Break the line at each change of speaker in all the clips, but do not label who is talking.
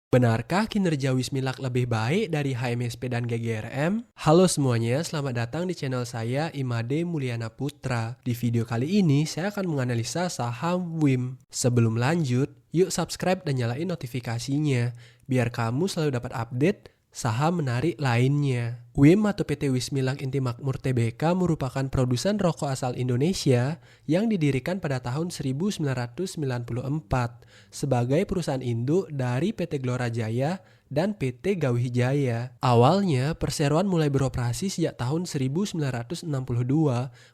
Benarkah kinerja Wismilak lebih baik dari HMSP dan GGRM? Halo semuanya, selamat datang di channel saya Imade Mulyana Putra. Di video kali ini saya akan menganalisa saham WIM. Sebelum lanjut, yuk subscribe dan nyalain notifikasinya biar kamu selalu dapat update saham menarik lainnya. WIM atau PT Wismilak Inti Makmur Tbk merupakan produsen rokok asal Indonesia yang didirikan pada tahun 1994 sebagai perusahaan induk dari PT Glora Jaya dan PT Gawijaya. Awalnya, perseroan mulai beroperasi sejak tahun 1962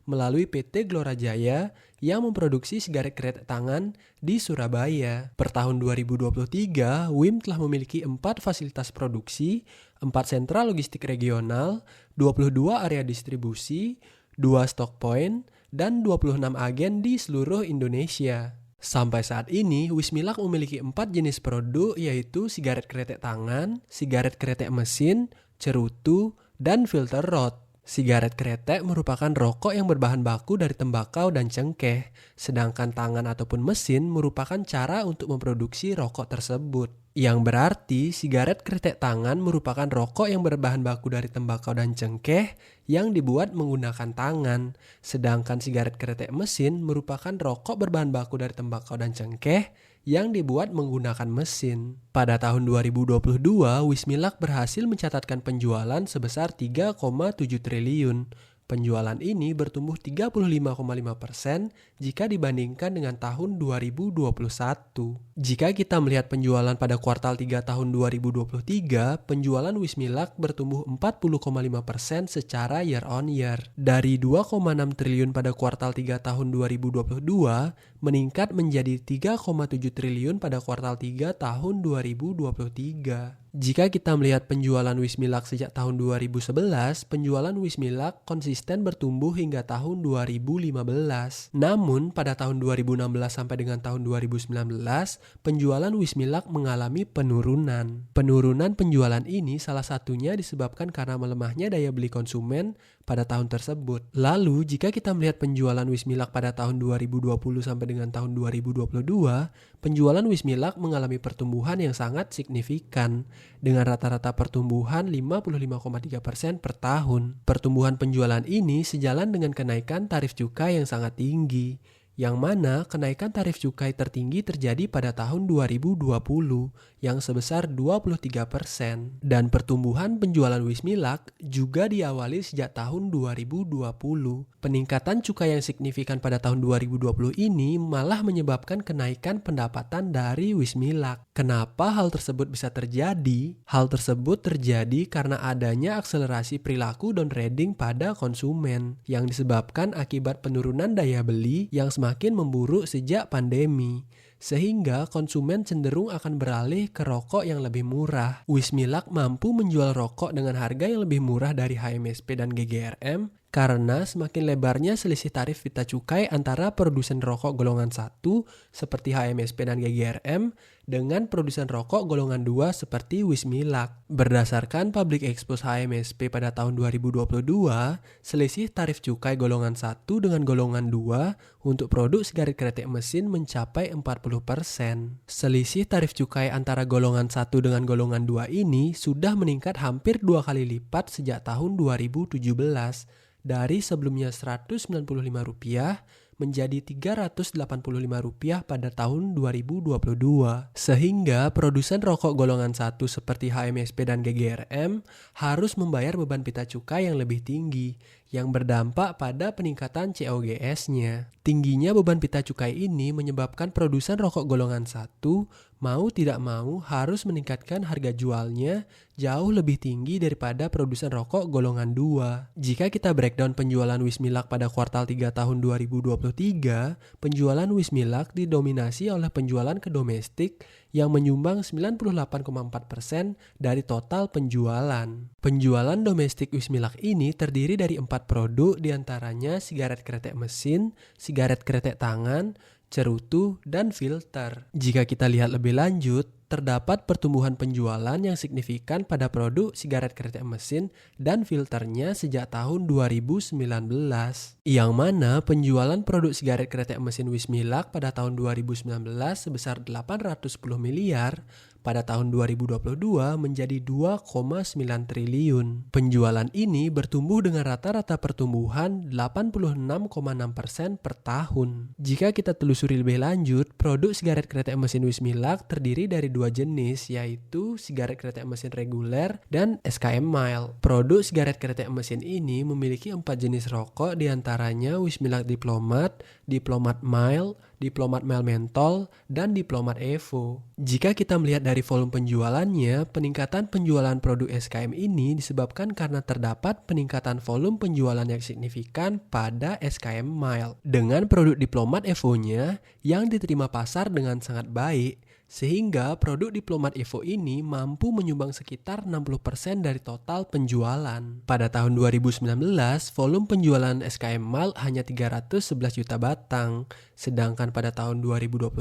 melalui PT Glora Jaya yang memproduksi sigaret kretek tangan di Surabaya. Per tahun 2023, WIM telah memiliki 4 fasilitas produksi, 4 sentra logistik regional, 22 area distribusi, 2 stock point, dan 26 agen di seluruh Indonesia. Sampai saat ini, Wismilak memiliki 4 jenis produk yaitu sigaret kretek tangan, sigaret kretek mesin, cerutu, dan filter rod. Sigaret kretek merupakan rokok yang berbahan baku dari tembakau dan cengkeh, sedangkan tangan ataupun mesin merupakan cara untuk memproduksi rokok tersebut. Yang berarti sigaret kretek tangan merupakan rokok yang berbahan baku dari tembakau dan cengkeh yang dibuat menggunakan tangan, sedangkan sigaret kretek mesin merupakan rokok berbahan baku dari tembakau dan cengkeh yang dibuat menggunakan mesin. Pada tahun 2022, Wismilak berhasil mencatatkan penjualan sebesar 3,7 triliun. Penjualan ini bertumbuh 35,5% jika dibandingkan dengan tahun 2021. Jika kita melihat penjualan pada kuartal 3 tahun 2023, penjualan Wismilak bertumbuh 40,5% secara year on year. Dari 2,6 triliun pada kuartal 3 tahun 2022, meningkat menjadi 3,7 triliun pada kuartal 3 tahun 2023. Jika kita melihat penjualan Wismilak sejak tahun 2011, penjualan Wismilak konsisten bertumbuh hingga tahun 2015. Namun, pada tahun 2016 sampai dengan tahun 2019, penjualan Wismilak mengalami penurunan. Penurunan penjualan ini salah satunya disebabkan karena melemahnya daya beli konsumen pada tahun tersebut. Lalu, jika kita melihat penjualan Wismilak pada tahun 2020 sampai dengan tahun 2022, penjualan Wismilak mengalami pertumbuhan yang sangat signifikan dengan rata-rata pertumbuhan 55,3% per tahun. Pertumbuhan penjualan ini sejalan dengan kenaikan tarif cukai yang sangat tinggi, yang mana kenaikan tarif cukai tertinggi terjadi pada tahun 2020 yang sebesar 23%. Dan pertumbuhan penjualan Wismilak juga diawali sejak tahun 2020. Peningkatan cukai yang signifikan pada tahun 2020 ini malah menyebabkan kenaikan pendapatan dari Wismilak. Kenapa hal tersebut bisa terjadi? Hal tersebut terjadi karena adanya akselerasi perilaku downtrading pada konsumen yang disebabkan akibat penurunan daya beli yang semakin memburuk sejak pandemi, sehingga konsumen cenderung akan beralih ke rokok yang lebih murah. Wismilak mampu menjual rokok dengan harga yang lebih murah dari HMSP dan GGRM karena semakin lebarnya selisih tarif pita cukai antara produsen rokok golongan 1 seperti HMSP dan GGRM dengan produsen rokok golongan 2 seperti Wismilak. Berdasarkan Public Expose HMSP pada tahun 2022, selisih tarif cukai golongan 1 dengan golongan 2 untuk produk sigaret kretek mesin mencapai 40%. Selisih tarif cukai antara golongan 1 dengan golongan 2 ini sudah meningkat hampir 2 kali lipat sejak tahun 2017. Dari sebelumnya Rp195 menjadi Rp385 pada tahun 2022. Sehingga produsen rokok golongan 1 seperti HMSP dan GGRM harus membayar beban pita cukai yang lebih tinggi, yang berdampak pada peningkatan COGS-nya. Tingginya beban pita cukai ini menyebabkan produsen rokok golongan 1 mau tidak mau harus meningkatkan harga jualnya jauh lebih tinggi daripada produsen rokok golongan 2. Jika kita breakdown penjualan Wismilak pada kuartal 3 tahun 2023, penjualan Wismilak didominasi oleh penjualan ke domestik yang menyumbang 98,4% dari total penjualan. Penjualan domestik Wismilak ini terdiri dari 4 produk diantaranya sigaret kretek mesin, sigaret kretek tangan, cerutu, dan filter. Jika kita lihat lebih lanjut, terdapat pertumbuhan penjualan yang signifikan pada produk sigaret kretek mesin dan filternya sejak tahun 2019. Yang mana penjualan produk sigaret kretek mesin Wismilak pada tahun 2019 sebesar 810 miliar, pada tahun 2022 menjadi 2,9 triliun. Penjualan ini bertumbuh dengan rata-rata pertumbuhan 86,6% per tahun. Jika kita telusuri lebih lanjut, produk sigaret kretek mesin Wismilak terdiri dari dua jenis, yaitu sigaret kretek mesin reguler dan SKM Mild. Produk sigaret kretek mesin ini memiliki 4 jenis rokok, diantaranya Wismilak Diplomat, Diplomat Mild, Diplomat Mild Menthol, dan Diplomat Evo. Jika kita melihat dari volume penjualannya, peningkatan penjualan produk SKM ini disebabkan karena terdapat peningkatan volume penjualan yang signifikan pada SKM Mild. Dengan produk Diplomat Evo-nya yang diterima pasar dengan sangat baik, sehingga produk Diplomat Evo ini mampu menyumbang sekitar 60% dari total penjualan. Pada tahun 2019, volume penjualan SKM Mild hanya 311 juta batang, sedangkan pada tahun 2022,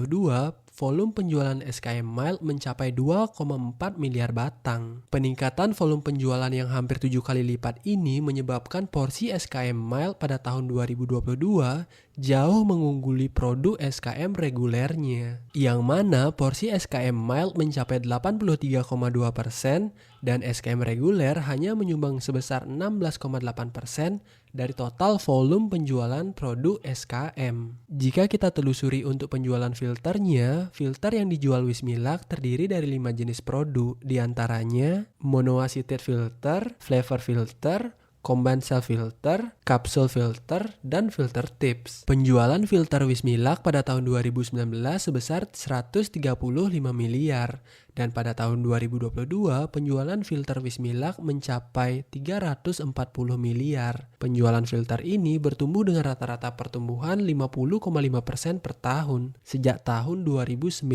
volume penjualan SKM Mild mencapai 2,4 miliar batang. Peningkatan volume penjualan yang hampir 7 kali lipat ini menyebabkan porsi SKM Mild pada tahun 2022 jauh mengungguli produk SKM regulernya, yang mana porsi SKM Mild mencapai 83,2% dan SKM reguler hanya menyumbang sebesar 16,8% dari total volume penjualan produk SKM. Jika kita telusuri untuk penjualan filternya, filter yang dijual Wismilak terdiri dari 5 jenis produk, diantaranya monoacetate filter, flavor filter, combined cell filter, capsule filter, dan filter tips. Penjualan filter Wismilak pada tahun 2019 sebesar 135 miliar. Dan pada tahun 2022, penjualan filter Wismilak mencapai 340 miliar. Penjualan filter ini bertumbuh dengan rata-rata pertumbuhan 50,5% per tahun sejak tahun 2019.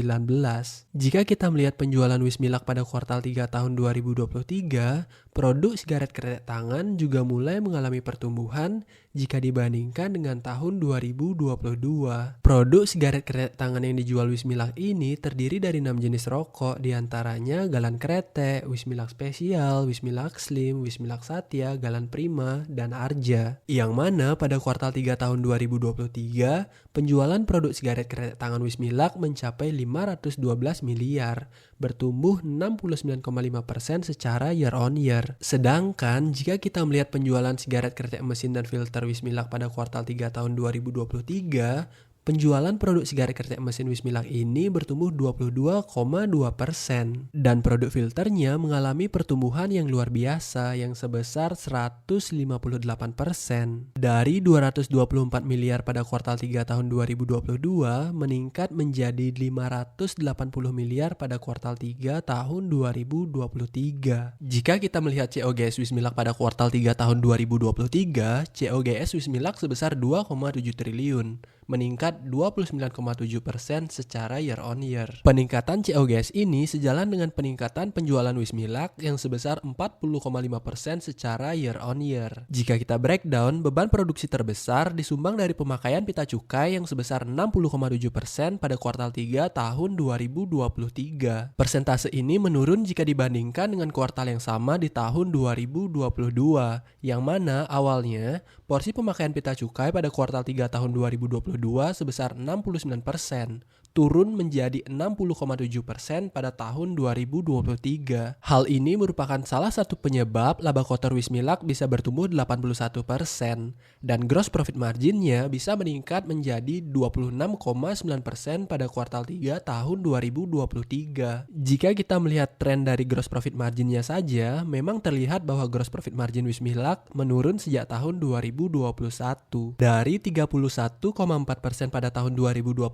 Jika kita melihat penjualan Wismilak pada kuartal 3 tahun 2023, produk sigaret kretek tangan juga mulai mengalami pertumbuhan jika dibandingkan dengan tahun 2022. Produk sigaret kretek tangan yang dijual Wismilak ini terdiri dari 6 jenis rokok, diantaranya Galan Kretek, Wismilak Spesial, Wismilak Slim, Wismilak Satya, Galan Prima, dan Arja. Yang mana pada kuartal 3 tahun 2023, penjualan produk sigaret kretek tangan Wismilak mencapai 512 miliar, bertumbuh 69,5% secara year on year. Sedangkan jika kita melihat penjualan sigaret kretek mesin dan filter Wismilak pada kuartal 3 tahun 2023, penjualan produk sigaret kretek mesin Wismilak ini bertumbuh 22,2% dan produk filternya mengalami pertumbuhan yang luar biasa yang sebesar 158%. Dari 224 miliar pada kuartal 3 tahun 2022 meningkat menjadi 580 miliar pada kuartal 3 tahun 2023. Jika kita melihat COGS Wismilak pada kuartal 3 tahun 2023, COGS Wismilak sebesar 2,7 triliun, meningkat 29,7% secara year on year. Peningkatan COGS ini sejalan dengan peningkatan penjualan Wismilak yang sebesar 40,5% secara year on year. Jika kita breakdown, beban produksi terbesar disumbang dari pemakaian pita cukai yang sebesar 60,7% pada kuartal 3 tahun 2023. Persentase ini menurun jika dibandingkan dengan kuartal yang sama di tahun 2022, yang mana awalnya porsi pemakaian pita cukai pada kuartal 3 tahun 2022 sebesar 69%, turun menjadi 60,7% pada tahun 2023. Hal ini merupakan salah satu penyebab laba kotor Wismilak bisa bertumbuh 81% dan gross profit marginnya bisa meningkat menjadi 26,9% pada kuartal 3 tahun 2023. Jika kita melihat tren dari gross profit marginnya saja, memang terlihat bahwa gross profit margin Wismilak menurun sejak tahun 2021. Dari 31,4% pada tahun 2020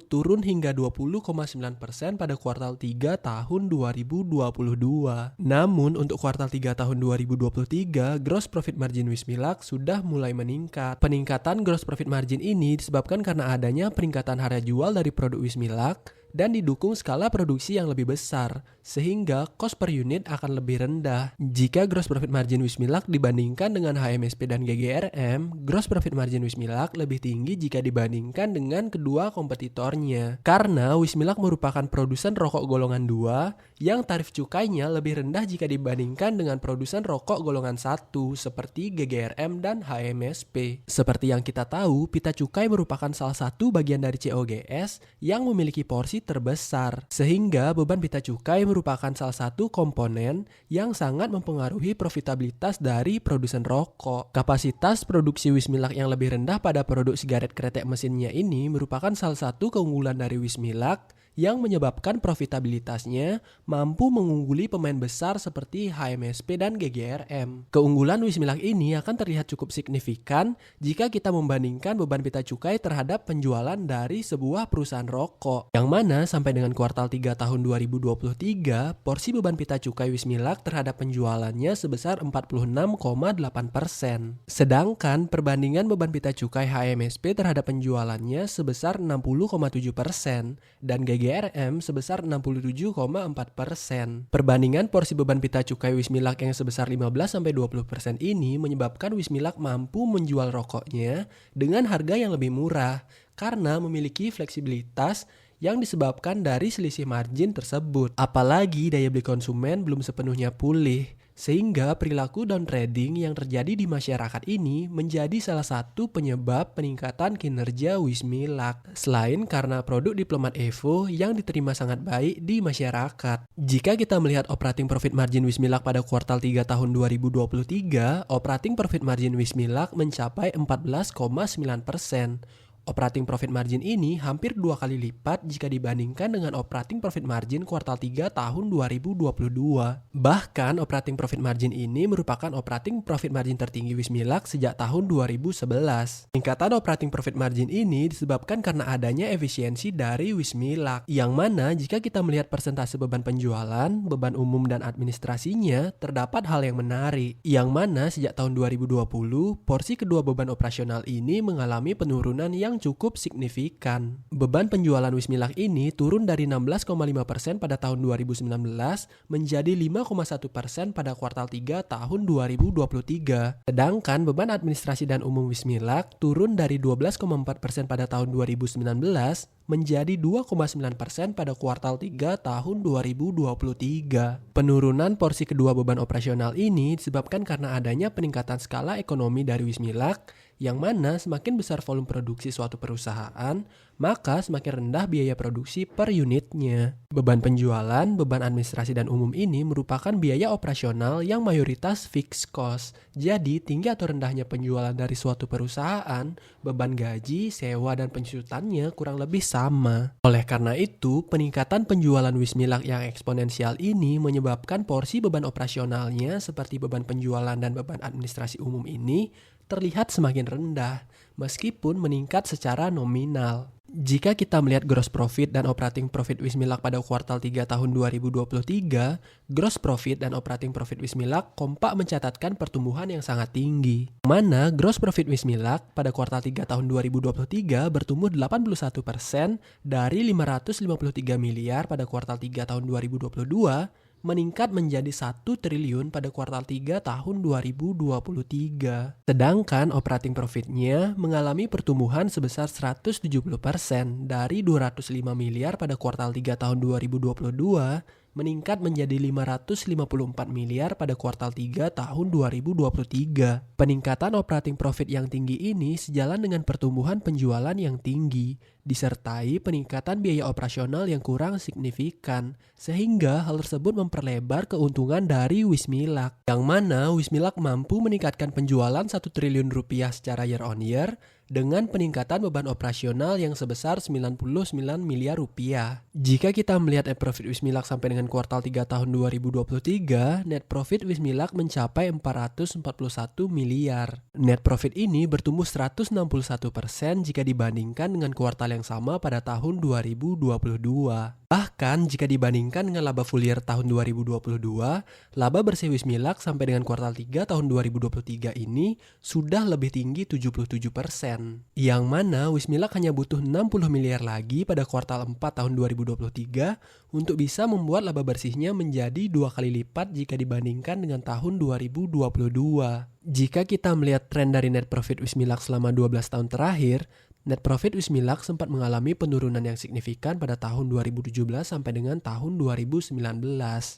turun hingga 20,9% pada kuartal 3 tahun 2022. Namun untuk kuartal 3 tahun 2023, gross profit margin Wismilak sudah mulai meningkat. Peningkatan gross profit margin ini disebabkan karena adanya peningkatan harga jual dari produk Wismilak dan didukung skala produksi yang lebih besar, sehingga cost per unit akan lebih rendah. Jika gross profit margin Wismilak dibandingkan dengan HMSP dan GGRM, gross profit margin Wismilak lebih tinggi jika dibandingkan dengan kedua kompetitornya. Karena Wismilak merupakan produsen rokok golongan 2 yang tarif cukainya lebih rendah jika dibandingkan dengan produsen rokok golongan 1 seperti GGRM dan HMSP. Seperti yang kita tahu, pita cukai merupakan salah satu bagian dari COGS yang memiliki porsi terbesar, sehingga beban pita cukai merupakan salah satu komponen yang sangat mempengaruhi profitabilitas dari produsen rokok. Kapasitas produksi Wismilak yang lebih rendah pada produk sigaret kretek mesinnya ini merupakan salah satu keunggulan dari Wismilak yang menyebabkan profitabilitasnya mampu mengungguli pemain besar seperti HMSP dan GGRM. Keunggulan Wismilak ini akan terlihat cukup signifikan jika kita membandingkan beban pita cukai terhadap penjualan dari sebuah perusahaan rokok. Yang mana sampai dengan kuartal 3 tahun 2023, porsi beban pita cukai Wismilak terhadap penjualannya sebesar 46,8%. Sedangkan perbandingan beban pita cukai HMSP terhadap penjualannya sebesar 60,7% dan GGRM sebesar 67,4%. Perbandingan porsi beban pita cukai Wismilak yang sebesar 15-20% ini menyebabkan Wismilak mampu menjual rokoknya dengan harga yang lebih murah karena memiliki fleksibilitas yang disebabkan dari selisih margin tersebut. Apalagi daya beli konsumen belum sepenuhnya pulih, sehingga perilaku down trading yang terjadi di masyarakat ini menjadi salah satu penyebab peningkatan kinerja Wismilak. Selain karena produk Diplomat Evo yang diterima sangat baik di masyarakat. Jika kita melihat operating profit margin Wismilak pada kuartal 3 tahun 2023, operating profit margin Wismilak mencapai 14,9%. Operating profit margin ini hampir 2 kali lipat jika dibandingkan dengan operating profit margin kuartal 3 tahun 2022. Bahkan operating profit margin ini merupakan operating profit margin tertinggi Wismilak sejak tahun 2011. Peningkatan operating profit margin ini disebabkan karena adanya efisiensi dari Wismilak, yang mana jika kita melihat persentase beban penjualan, beban umum dan administrasinya, terdapat hal yang menarik, yang mana sejak tahun 2020, porsi kedua beban operasional ini mengalami penurunan yang cukup signifikan. Beban penjualan Wismilak ini turun dari 16,5% pada tahun 2019 menjadi 5,1% pada kuartal 3 tahun 2023. Sedangkan beban administrasi dan umum Wismilak turun dari 12,4% pada tahun 2019 menjadi 2,9% pada kuartal 3 tahun 2023. Penurunan porsi kedua beban operasional ini disebabkan karena adanya peningkatan skala ekonomi dari Wismilak, yang mana semakin besar volume produksi suatu perusahaan, maka semakin rendah biaya produksi per unitnya. Beban penjualan, beban administrasi dan umum ini merupakan biaya operasional yang mayoritas fixed cost. Jadi, tinggi atau rendahnya penjualan dari suatu perusahaan, beban gaji, sewa, dan pensutannya kurang lebih sama. Oleh karena itu, peningkatan penjualan Wismilak yang eksponensial ini menyebabkan porsi beban operasionalnya seperti beban penjualan dan beban administrasi umum ini terlihat semakin rendah, meskipun meningkat secara nominal. Jika kita melihat gross profit dan operating profit Wismilak pada kuartal 3 tahun 2023, gross profit dan operating profit Wismilak kompak mencatatkan pertumbuhan yang sangat tinggi. Mana gross profit Wismilak pada kuartal 3 tahun 2023 bertumbuh 81% dari 553 miliar pada kuartal 3 tahun 2022, meningkat menjadi 1 triliun pada kuartal 3 tahun 2023. Sedangkan operating profitnya mengalami pertumbuhan sebesar 170% dari 205 miliar pada kuartal 3 tahun 2022 meningkat menjadi 554 miliar pada kuartal 3 tahun 2023. Peningkatan operating profit yang tinggi ini sejalan dengan pertumbuhan penjualan yang tinggi, disertai peningkatan biaya operasional yang kurang signifikan, sehingga hal tersebut memperlebar keuntungan dari Wismilak, yang mana Wismilak mampu meningkatkan penjualan 1 triliun rupiah secara year on year dengan peningkatan beban operasional yang sebesar 99 miliar rupiah. Jika kita melihat net profit Wismilak sampai dengan kuartal 3 tahun 2023, net profit Wismilak mencapai 441 miliar. Net profit ini bertumbuh 161% jika dibandingkan dengan kuartal yang sama pada tahun 2022. Bahkan jika dibandingkan dengan laba full year tahun 2022, laba bersih Wismilak sampai dengan kuartal 3 tahun 2023 ini sudah lebih tinggi 77%. Yang mana Wismilak hanya butuh 60 miliar lagi pada kuartal 4 tahun 2023 untuk bisa membuat laba bersihnya menjadi 2 kali lipat jika dibandingkan dengan tahun 2022. Jika kita melihat tren dari net profit Wismilak selama 12 tahun terakhir, net profit Wismilak sempat mengalami penurunan yang signifikan pada tahun 2017 sampai dengan tahun 2019.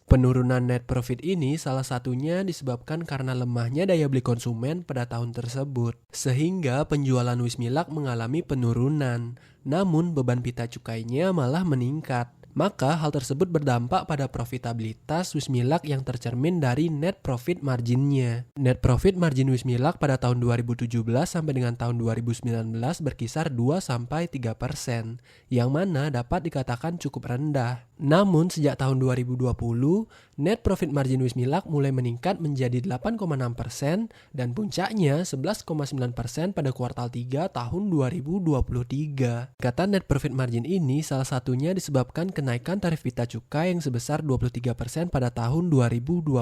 Penurunan net profit ini salah satunya disebabkan karena lemahnya daya beli konsumen pada tahun tersebut, sehingga penjualan Wismilak mengalami penurunan. Namun beban pita cukainya malah meningkat. Maka hal tersebut berdampak pada profitabilitas Wismilak yang tercermin dari net profit marginnya. Net profit margin Wismilak pada tahun 2017 sampai dengan tahun 2019 berkisar 2-3%, yang mana dapat dikatakan cukup rendah. Namun sejak tahun 2020, net profit margin Wismilak mulai meningkat menjadi 8,6% dan puncaknya 11,9% pada kuartal 3 tahun 2023. Kata net profit margin ini salah satunya disebabkan kenaikan tarif pita cukai yang sebesar 23% pada tahun 2020.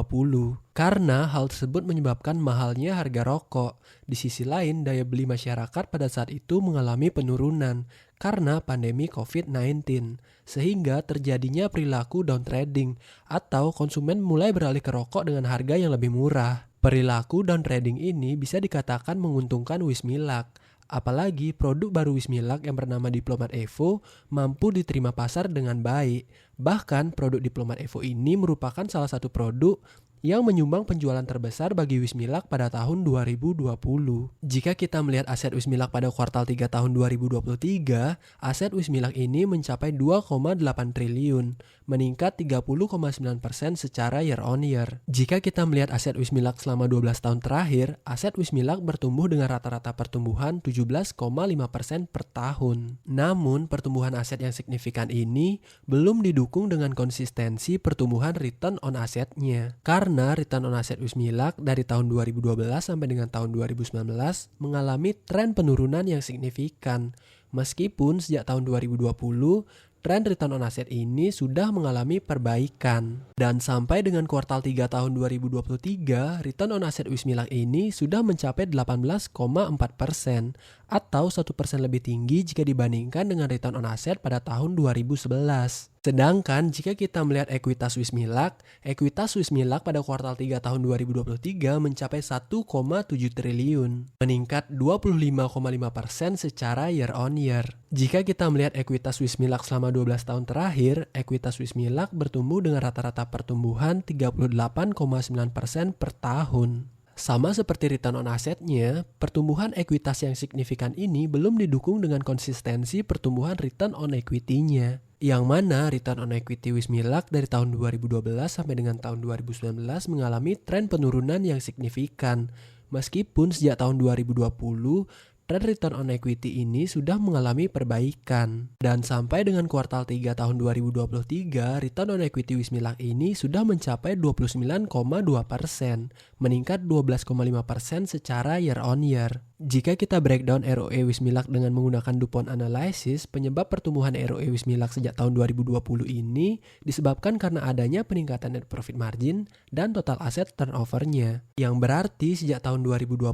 Karena hal tersebut menyebabkan mahalnya harga rokok. Di sisi lain, daya beli masyarakat pada saat itu mengalami penurunan karena pandemi COVID-19, sehingga terjadinya perilaku downtrading atau konsumen mulai beralih ke rokok dengan harga yang lebih murah. Perilaku downtrading ini bisa dikatakan menguntungkan Wismilak. Apalagi produk baru Wismilak yang bernama Diplomat Evo mampu diterima pasar dengan baik. Bahkan produk Diplomat Evo ini merupakan salah satu produk yang menyumbang penjualan terbesar bagi Wismilak pada tahun 2020. Jika kita melihat aset Wismilak pada kuartal 3 tahun 2023, aset Wismilak ini mencapai 2,8 triliun, meningkat 30,9% secara year on year. Jika kita melihat aset Wismilak selama 12 tahun terakhir, aset Wismilak bertumbuh dengan rata-rata pertumbuhan 17,5% per tahun. Namun, pertumbuhan aset yang signifikan ini belum didukung dengan konsistensi pertumbuhan return on assetnya. Karena return on asset Wismilak dari tahun 2012 sampai dengan tahun 2019 mengalami tren penurunan yang signifikan. Meskipun sejak tahun 2020, tren return on asset ini sudah mengalami perbaikan. Dan sampai dengan kuartal 3 tahun 2023, return on asset Wismilak ini sudah mencapai 18,4% atau 1% lebih tinggi jika dibandingkan dengan return on asset pada tahun 2011. Sedangkan jika kita melihat ekuitas Wismilak pada kuartal 3 tahun 2023 mencapai 1,7 triliun, meningkat 25,5% secara year on year. Jika kita melihat ekuitas Wismilak selama 12 tahun terakhir, ekuitas Wismilak bertumbuh dengan rata-rata pertumbuhan 38,9% per tahun. Sama seperti return on assetnya, pertumbuhan ekuitas yang signifikan ini belum didukung dengan konsistensi pertumbuhan return on equity-nya. Yang mana return on equity Wismilak dari tahun 2012 sampai dengan tahun 2019 mengalami tren penurunan yang signifikan. Meskipun sejak tahun 2020, tren return on equity ini sudah mengalami perbaikan. Dan sampai dengan kuartal 3 tahun 2023, return on equity Wismilak ini sudah mencapai 29,2%, meningkat 12,5% secara year on year. Jika kita breakdown ROE Wismilak dengan menggunakan DuPont Analysis, penyebab pertumbuhan ROE Wismilak sejak tahun 2020 ini disebabkan karena adanya peningkatan net profit margin dan total aset turnover-nya. Yang berarti sejak tahun 2020,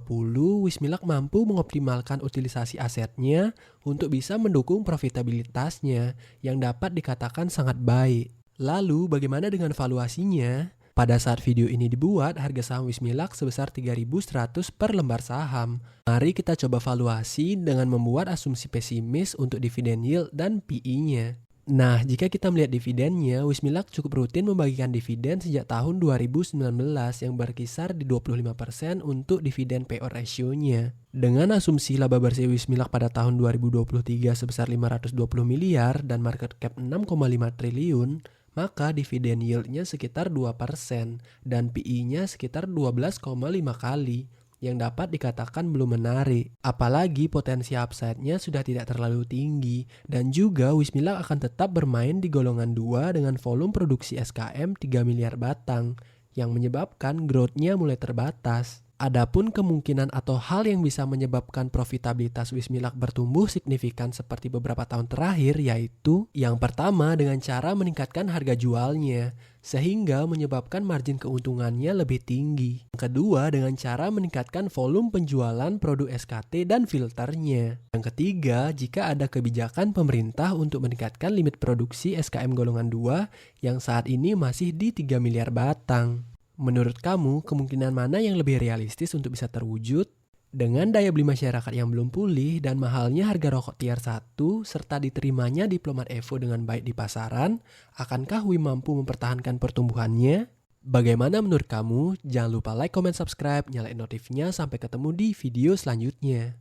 Wismilak mampu mengoptimalkan utilisasi asetnya untuk bisa mendukung profitabilitasnya yang dapat dikatakan sangat baik. Lalu bagaimana dengan valuasinya? Pada saat video ini dibuat, harga saham Wismilak sebesar 3.100 per lembar saham. Mari kita coba valuasi dengan membuat asumsi pesimis untuk dividen yield dan PE-nya. Nah, jika kita melihat dividennya, Wismilak cukup rutin membagikan dividen sejak tahun 2019 yang berkisar di 25% untuk dividen payout ratio-nya. Dengan asumsi laba bersih Wismilak pada tahun 2023 sebesar 520 miliar dan market cap 6,5 triliun, maka dividen yield-nya sekitar 2% dan PE-nya sekitar 12,5 kali, yang dapat dikatakan belum menarik. Apalagi potensi upside-nya sudah tidak terlalu tinggi, dan juga Wismilak akan tetap bermain di golongan 2 dengan volume produksi SKM 3 miliar batang, yang menyebabkan growth-nya mulai terbatas. Adapun kemungkinan atau hal yang bisa menyebabkan profitabilitas Wismilak bertumbuh signifikan seperti beberapa tahun terakhir yaitu yang pertama dengan cara meningkatkan harga jualnya sehingga menyebabkan margin keuntungannya lebih tinggi. Yang kedua dengan cara meningkatkan volume penjualan produk SKT dan filternya. Yang ketiga jika ada kebijakan pemerintah untuk meningkatkan limit produksi SKM golongan 2 yang saat ini masih di 3 miliar batang. Menurut kamu, kemungkinan mana yang lebih realistis untuk bisa terwujud? Dengan daya beli masyarakat yang belum pulih dan mahalnya harga rokok tier 1 serta diterimanya diplomat Evo dengan baik di pasaran, akankah WIM mampu mempertahankan pertumbuhannya? Bagaimana menurut kamu? Jangan lupa like, comment, subscribe, nyalain notifnya sampai ketemu di video selanjutnya.